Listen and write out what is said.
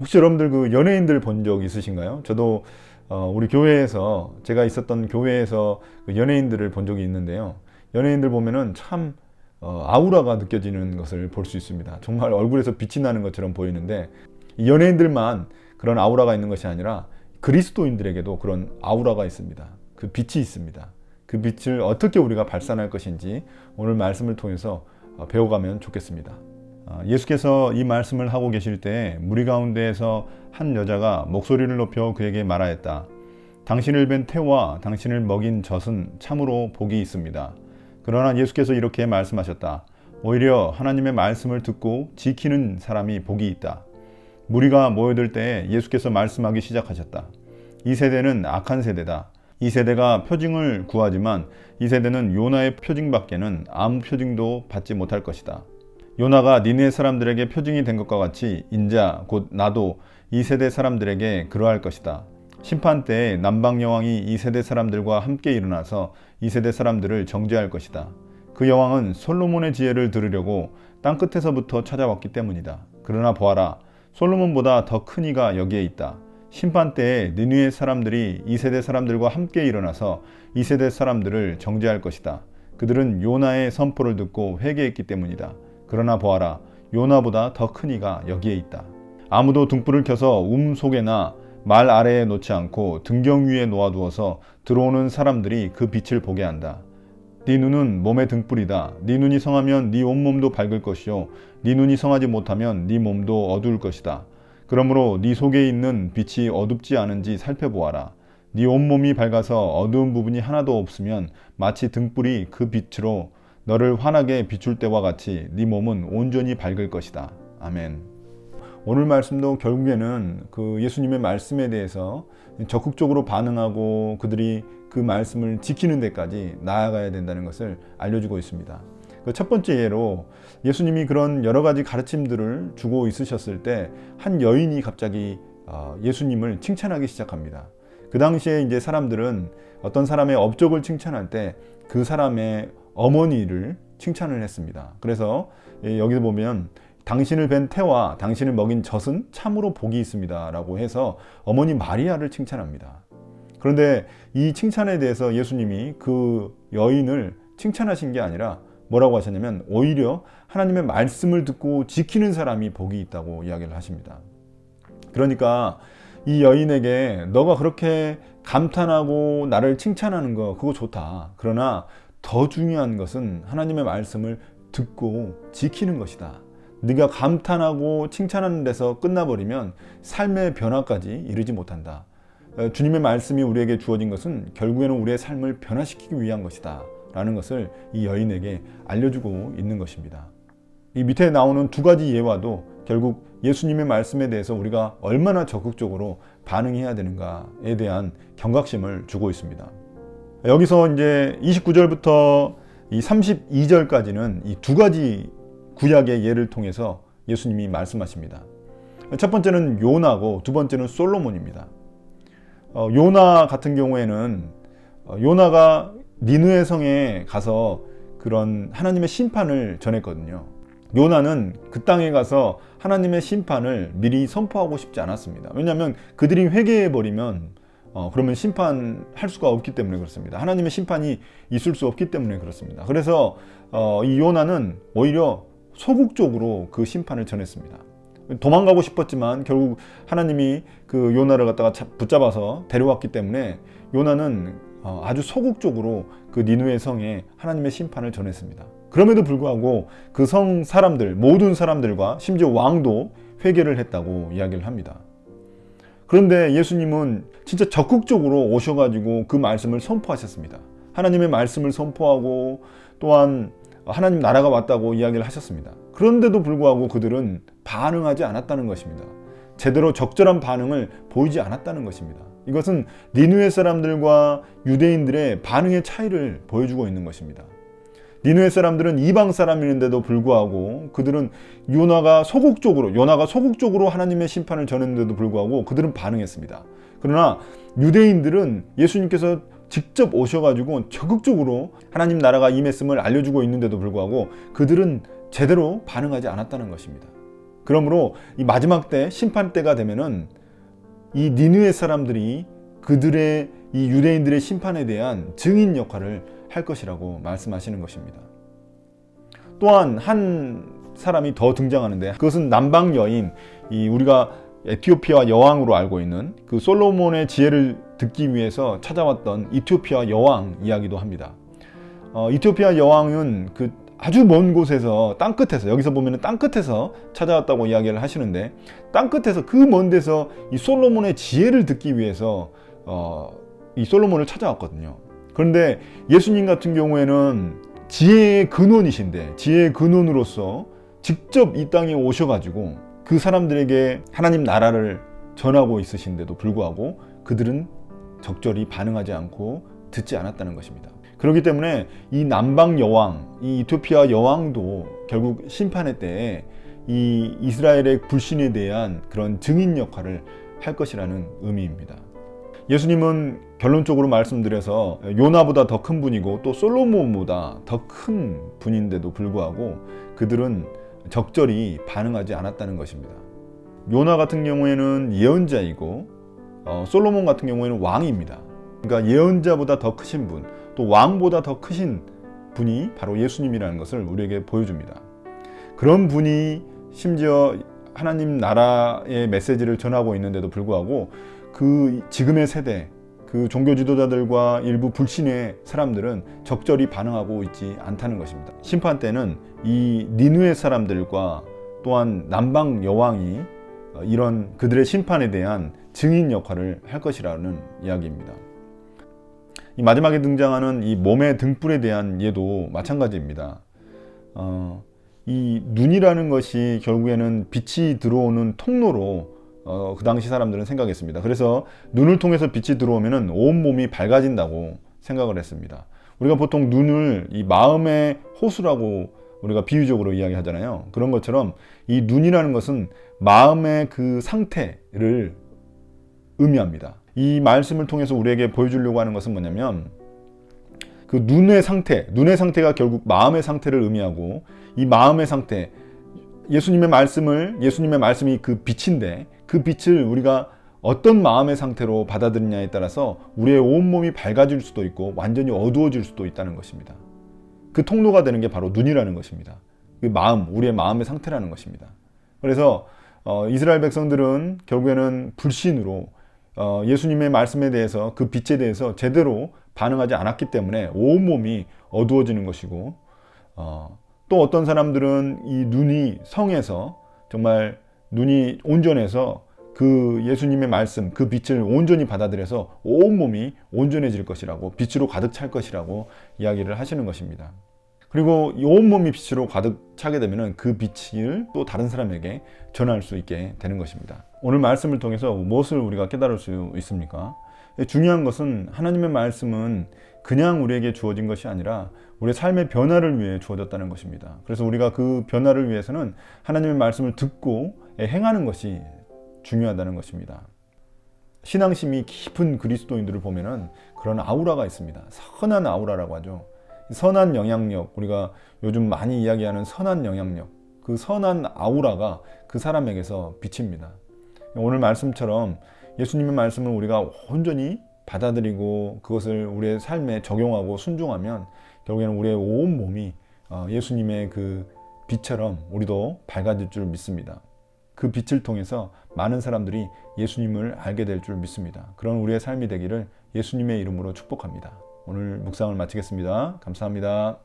혹시 여러분들 그 연예인들 본 적 있으신가요? 저도 우리 교회에서 제가 있었던 교회에서 그 연예인들을 본 적이 있는데요. 연예인들 보면은 참 아우라가 느껴지는 것을 볼 수 있습니다. 정말 얼굴에서 빛이 나는 것처럼 보이는데 이 연예인들만 그런 아우라가 있는 것이 아니라 그리스도인들에게도 그런 아우라가 있습니다. 그 빛이 있습니다. 그 빛을 어떻게 우리가 발산할 것인지 오늘 말씀을 통해서 배워가면 좋겠습니다. 예수께서 이 말씀을 하고 계실 때 무리 가운데에서 한 여자가 목소리를 높여 그에게 말하였다. 당신을 뵌 태와 당신을 먹인 젖은 참으로 복이 있습니다. 그러나 예수께서 이렇게 말씀하셨다. 오히려 하나님의 말씀을 듣고 지키는 사람이 복이 있다. 무리가 모여들 때 예수께서 말씀하기 시작하셨다. 이 세대는 악한 세대다. 이 세대가 표징을 구하지만 이 세대는 요나의 표징밖에는 아무 표징도 받지 못할 것이다. 요나가 니느웨 사람들에게 표징이 된 것과 같이 인자 곧 나도 이 세대 사람들에게 그러할 것이다. 심판 때에 남방 여왕이 이 세대 사람들과 함께 일어나서 이 세대 사람들을 정죄할 것이다. 그 여왕은 솔로몬의 지혜를 들으려고 땅끝에서부터 찾아왔기 때문이다. 그러나 보아라, 솔로몬보다 더 큰 이가 여기에 있다. 심판 때에 니느웨 사람들이 이 세대 사람들과 함께 일어나서 이 세대 사람들을 정죄할 것이다. 그들은 요나의 선포를 듣고 회개했기 때문이다. 그러나 보아라, 요나보다 더 큰 이가 여기에 있다. 아무도 등불을 켜서 속에나 말 아래에 놓지 않고 등경 위에 놓아두어서 들어오는 사람들이 그 빛을 보게 한다. 네 눈은 몸의 등불이다. 네 눈이 성하면 네 온몸도 밝을 것이요 네 눈이 성하지 못하면 네 몸도 어두울 것이다. 그러므로 네 속에 있는 빛이 어둡지 않은지 살펴보아라. 네 온몸이 밝아서 어두운 부분이 하나도 없으면 마치 등불이 그 빛으로 너를 환하게 비출 때와 같이 네 몸은 온전히 밝을 것이다. 아멘. 오늘 말씀도 결국에는 그 예수님의 말씀에 대해서 적극적으로 반응하고 그들이 그 말씀을 지키는 데까지 나아가야 된다는 것을 알려주고 있습니다. 그 첫 번째 예로 예수님이 그런 여러 가지 가르침들을 주고 있으셨을 때 한 여인이 갑자기 예수님을 칭찬하기 시작합니다. 그 당시에 이제 사람들은 어떤 사람의 업적을 칭찬할 때 그 사람의 어머니를 칭찬을 했습니다. 그래서 여기서 보면 당신을 뵌 태와 당신을 먹인 젖은 참으로 복이 있습니다 라고 해서 어머니 마리아를 칭찬합니다. 그런데 이 칭찬에 대해서 예수님이 그 여인을 칭찬하신 게 아니라 뭐라고 하셨냐면 오히려 하나님의 말씀을 듣고 지키는 사람이 복이 있다고 이야기를 하십니다. 그러니까 이 여인에게 너가 그렇게 감탄하고 나를 칭찬하는 거 그거 좋다. 그러나 더 중요한 것은 하나님의 말씀을 듣고 지키는 것이다. 네가 감탄하고 칭찬하는 데서 끝나버리면 삶의 변화까지 이르지 못한다. 주님의 말씀이 우리에게 주어진 것은 결국에는 우리의 삶을 변화시키기 위한 것이다 라는 것을 이 여인에게 알려주고 있는 것입니다. 이 밑에 나오는 두 가지 예화도 결국 예수님의 말씀에 대해서 우리가 얼마나 적극적으로 반응해야 되는가에 대한 경각심을 주고 있습니다. 여기서 이제 29절부터 이 32절까지는 이 두 가지 구약의 예를 통해서 예수님이 말씀하십니다. 첫 번째는 요나고 두 번째는 솔로몬입니다. 요나 같은 경우에는 요나가 니느웨 성에 가서 그런 하나님의 심판을 전했거든요. 요나는 그 땅에 가서 하나님의 심판을 미리 선포하고 싶지 않았습니다. 왜냐하면 그들이 회개해버리면 그러면 심판할 수가 없기 때문에 그렇습니다. 하나님의 심판이 있을 수 없기 때문에 그렇습니다. 그래서 이 요나는 오히려 소극적으로 그 심판을 전했습니다. 도망가고 싶었지만 결국 하나님이 그 요나를 갖다가 붙잡아서 데려왔기 때문에 요나는 아주 소극적으로 그 니느웨 성에 하나님의 심판을 전했습니다. 그럼에도 불구하고 그 성 사람들, 모든 사람들과 심지어 왕도 회개를 했다고 이야기를 합니다. 그런데 예수님은 진짜 적극적으로 오셔가지고 그 말씀을 선포하셨습니다. 하나님의 말씀을 선포하고 또한 하나님 나라가 왔다고 이야기를 하셨습니다. 그런데도 불구하고 그들은 반응하지 않았다는 것입니다. 제대로 적절한 반응을 보이지 않았다는 것입니다. 이것은 니느웨 사람들과 유대인들의 반응의 차이를 보여주고 있는 것입니다. 니느웨 사람들은 이방 사람인데도 불구하고 그들은 요나가 소극적으로 하나님의 심판을 전했는데도 불구하고 그들은 반응했습니다. 그러나 유대인들은 예수님께서 직접 오셔가지고 적극적으로 하나님 나라가 임했음을 알려주고 있는데도 불구하고 그들은 제대로 반응하지 않았다는 것입니다. 그러므로 이 마지막 때, 심판 때가 되면은 이 니느웨 사람들이 그들의 이 유대인들의 심판에 대한 증인 역할을 할 것이라고 말씀하시는 것입니다. 또한 한 사람이 더 등장하는데, 그것은 남방 여인, 이 우리가 에티오피아 여왕으로 알고 있는 그 솔로몬의 지혜를 듣기 위해서 찾아왔던 이티오피아 여왕 이야기도 합니다. 이티오피아 여왕은 그 아주 먼 곳에서, 땅끝에서, 여기서 보면 땅끝에서 찾아왔다고 이야기를 하시는데, 땅끝에서, 그 먼 데서 이 솔로몬의 지혜를 듣기 위해서 이 솔로몬을 찾아왔거든요. 그런데 예수님 같은 경우에는 지혜의 근원이신데, 지혜의 근원으로서 직접 이 땅에 오셔가지고 그 사람들에게 하나님 나라를 전하고 있으신데도 불구하고 그들은 적절히 반응하지 않고 듣지 않았다는 것입니다. 그렇기 때문에 이 남방 여왕, 이 이티오피아 여왕도 결국 심판의 때에 이 이스라엘의 불신에 대한 그런 증인 역할을 할 것이라는 의미입니다. 예수님은 결론적으로 말씀드려서 요나보다 더 큰 분이고 또 솔로몬보다 더 큰 분인데도 불구하고 그들은 적절히 반응하지 않았다는 것입니다. 요나 같은 경우에는 예언자이고 솔로몬 같은 경우에는 왕입니다. 그러니까 예언자보다 더 크신 분, 또 왕보다 더 크신 분이 바로 예수님이라는 것을 우리에게 보여줍니다. 그런 분이 심지어 하나님 나라의 메시지를 전하고 있는데도 불구하고 그 지금의 세대, 그 종교 지도자들과 일부 불신의 사람들은 적절히 반응하고 있지 않다는 것입니다. 심판 때는 이 니느웨 사람들과 또한 남방 여왕이 이런 그들의 심판에 대한 증인 역할을 할 것이라는 이야기입니다. 이 마지막에 등장하는 이 몸의 등불에 대한 예도 마찬가지입니다. 이 눈이라는 것이 결국에는 빛이 들어오는 통로로 그 당시 사람들은 생각했습니다. 그래서 눈을 통해서 빛이 들어오면은 온 몸이 밝아진다고 생각을 했습니다. 우리가 보통 눈을 이 마음의 호수라고 우리가 비유적으로 이야기하잖아요. 그런 것처럼 이 눈이라는 것은 마음의 그 상태를 의미합니다. 이 말씀을 통해서 우리에게 보여주려고 하는 것은 뭐냐면 그 눈의 상태가 결국 마음의 상태를 의미하고, 이 마음의 상태, 예수님의 말씀이 그 빛인데 그 빛을 우리가 어떤 마음의 상태로 받아들이냐에 따라서 우리의 온몸이 밝아질 수도 있고 완전히 어두워질 수도 있다는 것입니다. 그 통로가 되는 게 바로 눈이라는 것입니다. 그 마음, 우리의 마음의 상태라는 것입니다. 그래서 이스라엘 백성들은 결국에는 불신으로 예수님의 말씀에 대해서, 그 빛에 대해서 제대로 반응하지 않았기 때문에 온몸이 어두워지는 것이고, 또 어떤 사람들은 이 눈이 성해서 정말 눈이 온전해서 그 예수님의 말씀, 그 빛을 온전히 받아들여서 온몸이 온전해질 것이라고, 빛으로 가득 찰 것이라고 이야기를 하시는 것입니다. 그리고 이 온몸이 빛으로 가득 차게 되면 그 빛을 또 다른 사람에게 전할 수 있게 되는 것입니다. 오늘 말씀을 통해서 무엇을 우리가 깨달을 수 있습니까? 중요한 것은 하나님의 말씀은 그냥 우리에게 주어진 것이 아니라 우리의 삶의 변화를 위해 주어졌다는 것입니다. 그래서 우리가 그 변화를 위해서는 하나님의 말씀을 듣고 행하는 것이 중요하다는 것입니다. 신앙심이 깊은 그리스도인들을 보면은 그런 아우라가 있습니다. 선한 아우라라고 하죠. 선한 영향력, 우리가 요즘 많이 이야기하는 선한 영향력, 그 선한 아우라가 그 사람에게서 비칩니다. 오늘 말씀처럼 예수님의 말씀을 우리가 온전히 받아들이고 그것을 우리의 삶에 적용하고 순종하면 결국에는 우리의 온 몸이 예수님의 그 빛처럼 우리도 밝아질 줄 믿습니다. 그 빛을 통해서 많은 사람들이 예수님을 알게 될 줄 믿습니다. 그런 우리의 삶이 되기를 예수님의 이름으로 축복합니다. 오늘 묵상을 마치겠습니다. 감사합니다.